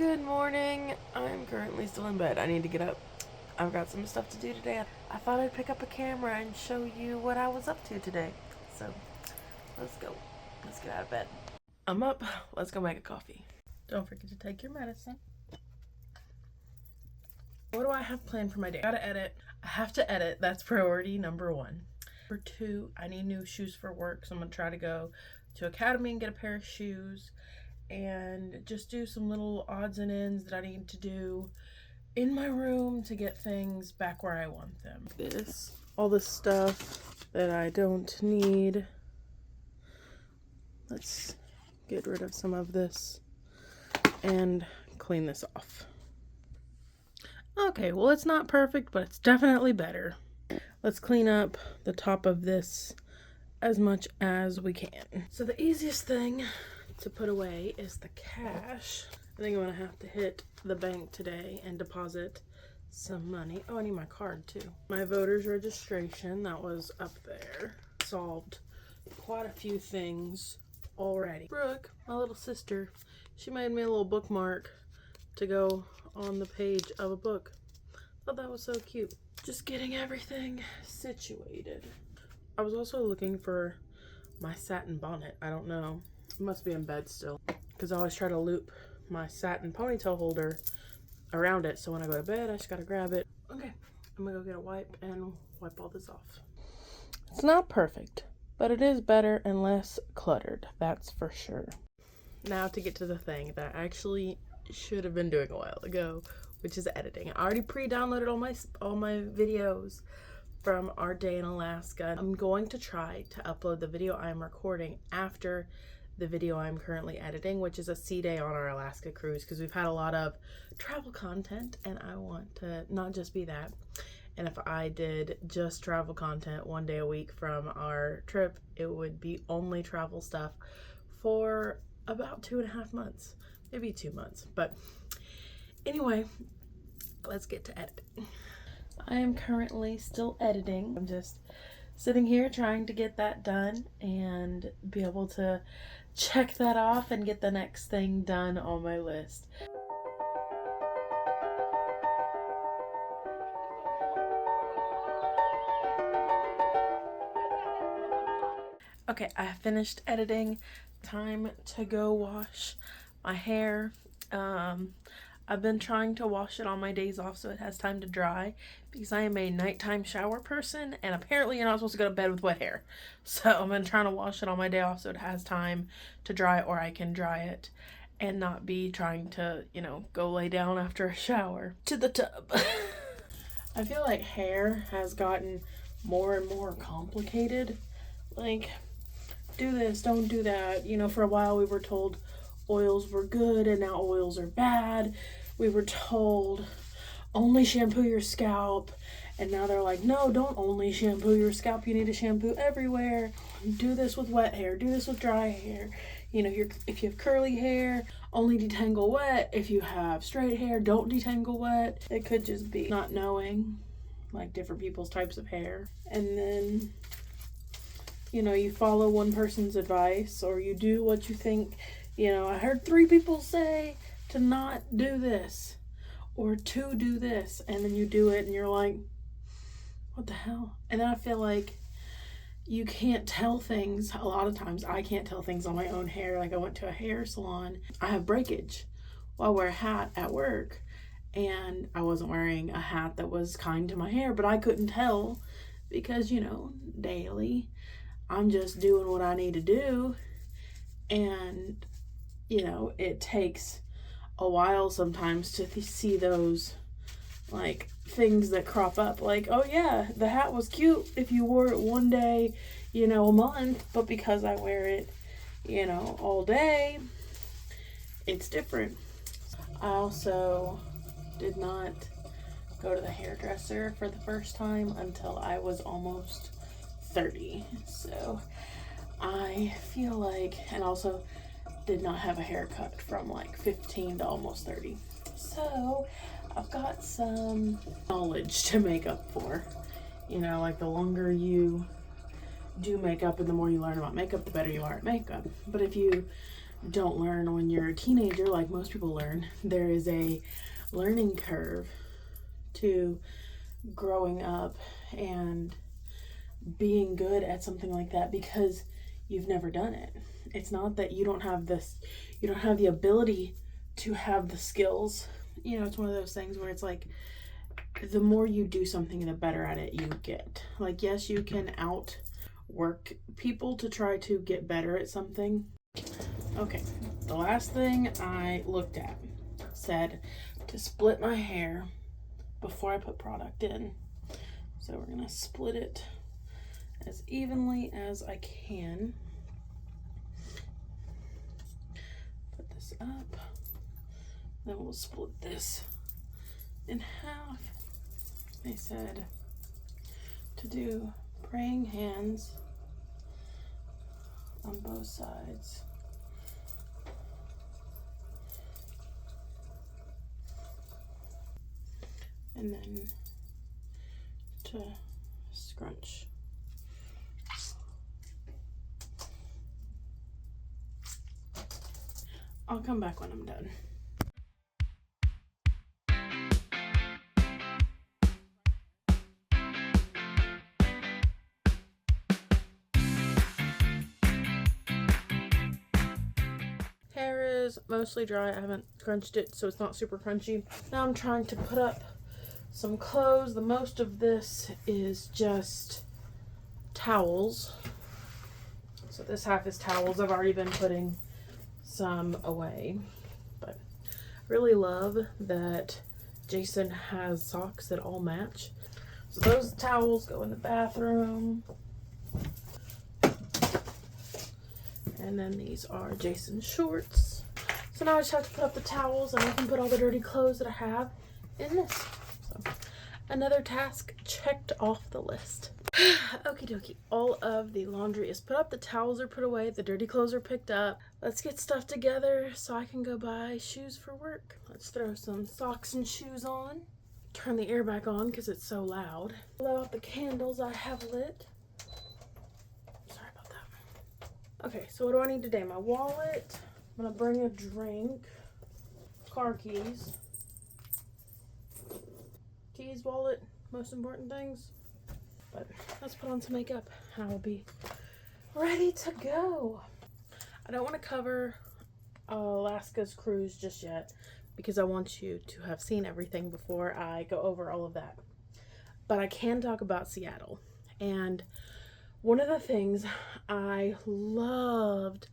Good morning. I'm currently still in bed. I need to get up. I've got some stuff to do today. I thought I'd pick up a camera and show you what I was up to today. So, let's go. Let's get out of bed. I'm up. Let's go make a coffee. Don't forget to take your medicine. What do I have planned for my day? I gotta edit. I have to edit. That's priority number one. Number two, I need new shoes for work. So I'm gonna try to go to Academy and get a pair of shoes and just do some little odds and ends that I need to do in my room to get things back where I want them. All the stuff that I don't need. Let's get rid of some of this and clean this off. Okay, well, it's not perfect, but it's definitely better. Let's clean up the top of this as much as we can. So the easiest thing to put away is the cash. I think I'm gonna have to hit the bank today and deposit some money. Oh, I need my card too. My voter's registration, that was up there. Solved quite a few things already. Brooke, my little sister, she made me a little bookmark to go on the page of a book. Thought that was so cute. Just getting everything situated. I was also looking for my satin bonnet. I don't know. It must be in bed still. Because I always try to loop my satin ponytail holder around it. So when I go to bed, I just gotta grab it. Okay, I'm gonna go get a wipe and wipe all this off. It's not perfect, but it is better and less cluttered. That's for sure. Now to get to the thing that I actually should have been doing a while ago, which is editing. I already pre-downloaded all my videos from our day in Alaska. I'm going to try to upload the video I'm recording after the video I'm currently editing, which is a sea day on our Alaska cruise, because we've had a lot of travel content and I want to not just be that. And if I did just travel content one day a week from our trip, it would be only travel stuff for about 2.5 months, maybe 2 months. But anyway, let's get to editing. I am currently still editing. I'm just sitting here trying to get that done and be able to check that off and get the next thing done on my list. Okay, I finished editing. Time to go wash my hair. I've been trying to wash it on my days off so it has time to dry, because I am a nighttime shower person and apparently you're not supposed to go to bed with wet hair. So I've been trying to wash it on my day off so it has time to dry, or I can dry it and not be trying to, go lay down after a shower to the tub. I feel like hair has gotten more and more complicated. Like, do this, don't do that. For a while we were told oils were good and now oils are bad. We were told only shampoo your scalp, and now they're like, no, don't only shampoo your scalp, you need to shampoo everywhere. Do this with wet hair, do this with dry hair. If you have curly hair, only detangle wet. If you have straight hair, don't detangle wet. It could just be not knowing like different people's types of hair. And then you follow one person's advice, or you do what you think. I heard 3 people say to not do this or to do this, and then you do it and you're like, what the hell? And then I feel like you can't tell things. A lot of times I can't tell things on my own hair. Like, I went to a hair salon. I have breakage. Well, I wear a hat at work and I wasn't wearing a hat that was kind to my hair, but I couldn't tell because, daily I'm just doing what I need to do. And it takes a while sometimes to see those like things that crop up, like, oh yeah, the hat was cute if you wore it one day, a month, but because I wear it, all day, it's different. I also did not go to the hairdresser for the first time until I was almost 30. So I feel like, and also did not have a haircut from like 15 to almost 30. So I've got some knowledge to make up for. Like, the longer you do makeup and the more you learn about makeup, the better you are at makeup. But if you don't learn when you're a teenager like most people learn. There is a learning curve to growing up and being good at something like that because you've never done it. It's not that you don't have the ability to have the skills. You know, it's one of those things where it's like the more you do something, the better at it you get. Like, yes, you can outwork people to try to get better at something. Okay, the last thing I looked at said to split my hair before I put product in. So we're gonna split it as evenly as I can. Put this up. Then we'll split this in half. They said to do praying hands on both sides. And then to scrunch. I'll come back when I'm done. Hair is mostly dry. I haven't crunched it, so it's not super crunchy. Now I'm trying to put up some clothes. The most of this is just towels. So this half is towels. I've already been putting some away, but I really love that Jason has socks that all match. So those towels go in the bathroom. And then these are Jason's shorts. So now I just have to put up the towels and I can put all the dirty clothes that I have in this. So another task checked off the list. Okie dokie. All of the laundry is put up, the towels are put away, the dirty clothes are picked up. Let's get stuff together so I can go buy shoes for work. Let's throw some socks and shoes on. Turn the air back on because it's so loud. Blow out the candles I have lit. Sorry about that. Okay, so what do I need today? My wallet. I'm gonna bring a drink. Car keys. Keys, wallet, most important things. But let's put on some makeup and I will be ready to go. I don't want to cover Alaska's cruise just yet because I want you to have seen everything before I go over all of that. But I can talk about Seattle. And one of the things I loved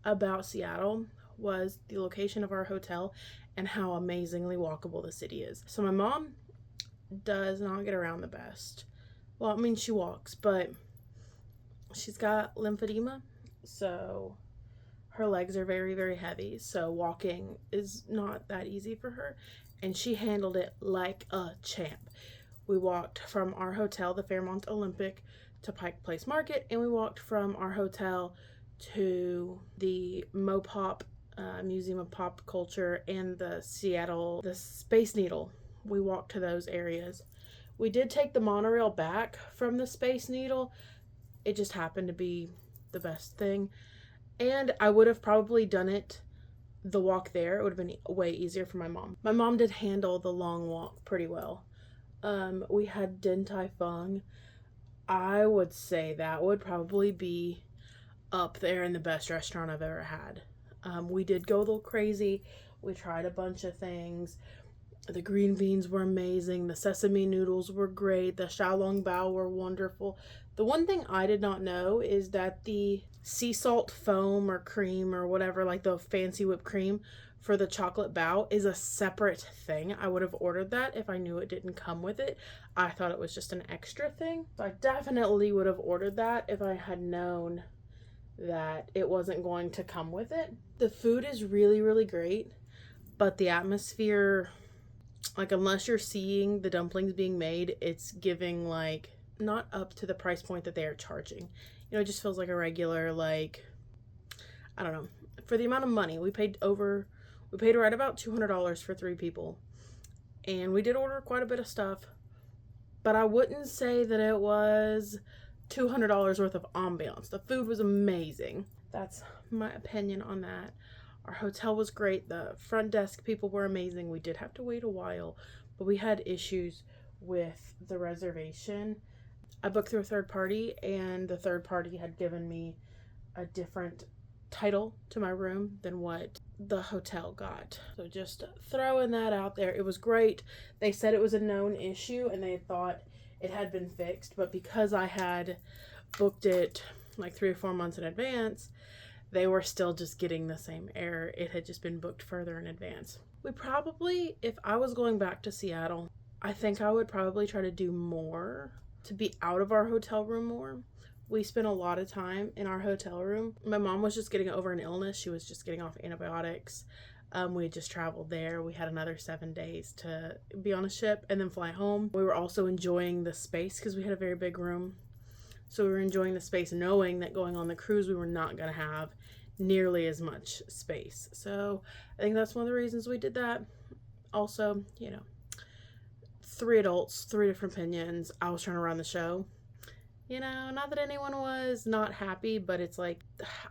about Seattle was the location of our hotel and how amazingly walkable the city is. So my mom does not get around the best. Well, I mean, she walks, but she's got lymphedema, so her legs are very, very heavy. So walking is not that easy for her, and she handled it like a champ. We walked from our hotel, the Fairmont Olympic, to Pike Place Market, and we walked from our hotel to the Mopop Museum of Pop Culture and the Space Needle. We walked to those areas. We did take the monorail back from the Space Needle. It just happened to be the best thing. And I would have probably done it, the walk there. It would have been way easier for my mom. My mom did handle the long walk pretty well. We had Din Tai Fung. I would say that would probably be up there in the best restaurant I've ever had. We did go a little crazy. We tried a bunch of things. The green beans were amazing. The sesame noodles were great. The xiaolong bao were wonderful. The one thing I did not know is that the sea salt foam or cream or whatever, like the fancy whipped cream for the chocolate bao, is a separate thing. I would have ordered that if I knew it didn't come with it. I thought it was just an extra thing. So I definitely would have ordered that if I had known that it wasn't going to come with it. The food is really, really great, but the atmosphere, like, unless you're seeing the dumplings being made, it's giving, like, not up to the price point that they are charging. You know, it just feels like a regular, like, I don't know. For the amount of money, we paid right about $200 for 3 people. And we did order quite a bit of stuff, but I wouldn't say that it was $200 worth of ambiance. The food was amazing. That's my opinion on that. Our hotel was great. The front desk people were amazing. We did have to wait a while, but we had issues with the reservation. I booked through a third party, and the third party had given me a different title to my room than what the hotel got. So just throwing that out there. It was great. They said it was a known issue and they thought it had been fixed, but because I had booked it like 3 or 4 months in advance, they were still just getting the same error. It had just been booked further in advance. We probably, if I was going back to Seattle, I think I would probably try to do more to be out of our hotel room more. We spent a lot of time in our hotel room. My mom was just getting over an illness. She was just getting off antibiotics. We had just traveled there. We had another 7 days to be on a ship and then fly home. We were also enjoying the space because we had a very big room. So we were enjoying the space, knowing that going on the cruise, we were not going to have nearly as much space. So I think that's one of the reasons we did that. Also, 3 adults, 3 different opinions. I was trying to run the show. Not that anyone was not happy, but it's like,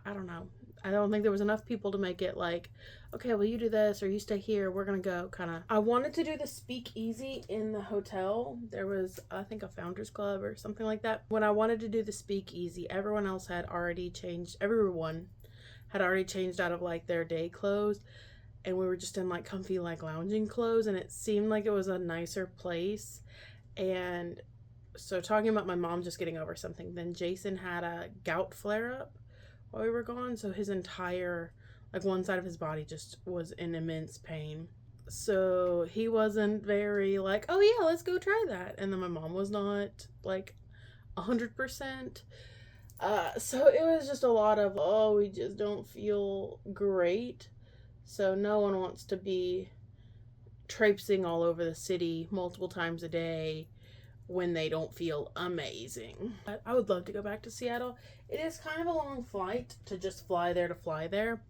I don't know. I don't think there was enough people to make it like, okay, well, you do this or you stay here. We're going to go kind of. I wanted to do the speakeasy in the hotel. There was, I think, a founders club or something like that. When I wanted to do the speakeasy, everyone had already changed out of like their day clothes. And we were just in like comfy, like lounging clothes. And it seemed like it was a nicer place. And so talking about my mom just getting over something, then Jason had a gout flare up while we were gone. So his entire, like one side of his body just was in immense pain. So he wasn't very like, oh yeah, let's go try that. And then my mom was not like 100%. So it was just a lot of, oh, we just don't feel great. So no one wants to be traipsing all over the city multiple times a day when they don't feel amazing. I would love to go back to Seattle. It is kind of a long flight to just fly there to fly there.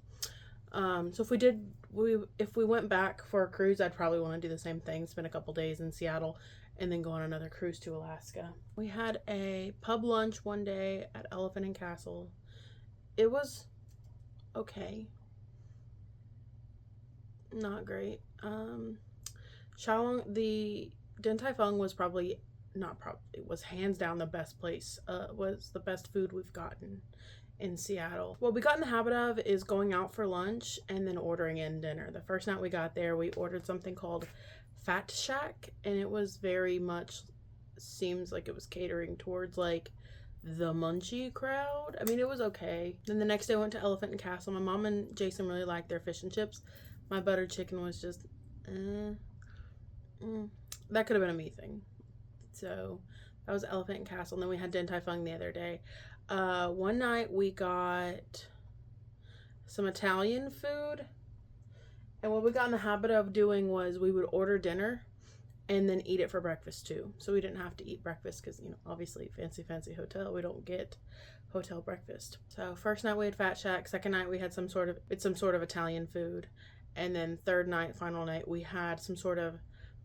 So if we went back for a cruise, I'd probably want to do the same thing, spend a couple days in Seattle and then go on another cruise to Alaska. We had a pub lunch one day at Elephant and Castle. It was okay. Not great. The Din Tai Fung was was hands down the best place. Was the best food we've gotten in Seattle. What we got in the habit of is going out for lunch and then ordering in dinner. The first night we got there, we ordered something called Fat Shack, and it was very much, seems like it was catering towards like the munchie crowd. I mean, it was okay. Then the next day I went to Elephant and Castle. My mom and Jason really liked their fish and chips. My buttered chicken was just, that could have been a me thing. So that was Elephant and Castle. And then we had Din Tai Fung the other day. One night we got some Italian food. And what we got in the habit of doing was we would order dinner and then eat it for breakfast too. So we didn't have to eat breakfast because, obviously fancy hotel. We don't get hotel breakfast. So first night we had Fat Shack. Second night we had some sort of Italian food. And then third night, final night, we had some sort of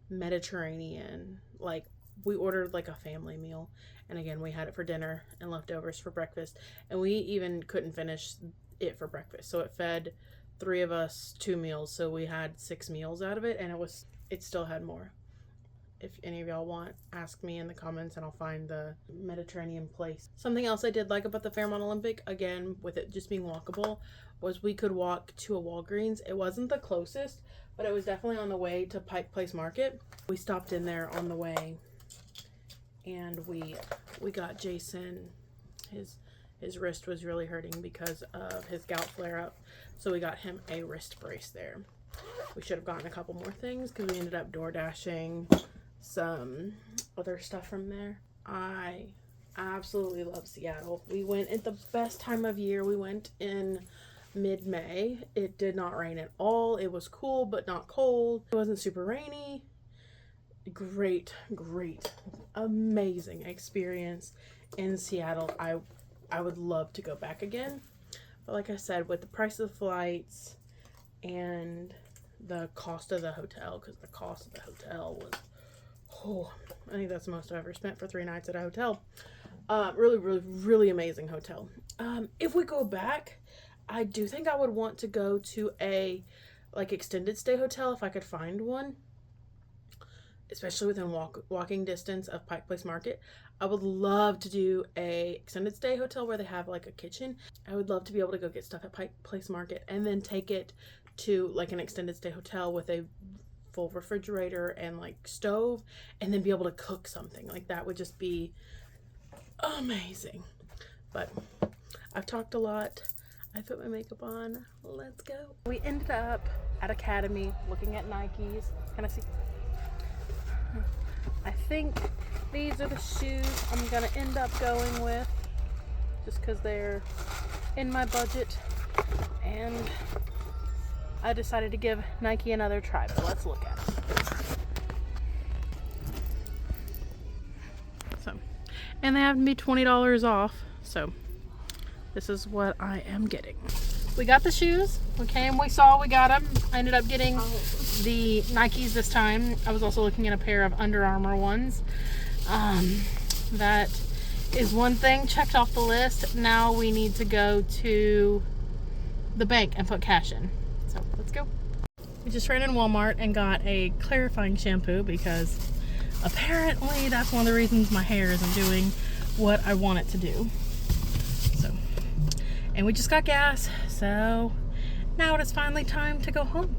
Mediterranean, like we ordered like a family meal. And again, we had it for dinner and leftovers for breakfast. And we even couldn't finish it for breakfast. So it fed 3 of us 2 meals. So we had 6 meals out of it, and it still had more. If any of y'all want, ask me in the comments and I'll find the Mediterranean place. Something else I did like about the Fairmont Olympic, again, with it just being walkable, was we could walk to a Walgreens. It wasn't the closest, but it was definitely on the way to Pike Place Market. We stopped in there on the way, and we got Jason, his wrist was really hurting because of his gout flare-up, so we got him a wrist brace there. We should have gotten a couple more things because we ended up door dashing some other stuff from there. I absolutely love Seattle. We went at the best time of year. We went in mid-May. It did not rain at all. It was cool but not cold. It wasn't super rainy. Great, amazing experience in Seattle. I would love to go back again. But like I said, with the price of the flights and the cost of the hotel, because the cost of the hotel was, I think that's the most I've ever spent for 3 nights at a hotel. Really amazing hotel. If we go back, I do think I would want to go to a like extended stay hotel if I could find one, especially within walking distance of Pike Place Market. I would love to do a extended stay hotel where they have like a kitchen. I would love to be able to go get stuff at Pike Place Market and then take it to like an extended stay hotel with a full refrigerator and like stove, and then be able to cook something. Like that would just be amazing. But I've talked a lot. I put my makeup on. Let's go. We ended up at Academy looking at Nikes. Can I see? I think these are the shoes I'm gonna end up going with just because they're in my budget, and I decided to give Nike another try, but let's look at them. So, and they happen to be $20 off, so this is what I am getting. We got the shoes. We came, we saw, we got them. I ended up getting the Nikes this time. I was also looking at a pair of Under Armour ones. That is one thing checked off the list. Now we need to go to the bank and put cash in. So let's go. We just ran in Walmart and got a clarifying shampoo because apparently that's one of the reasons my hair isn't doing what I want it to do. And we just got gas, so now it is finally time to go home.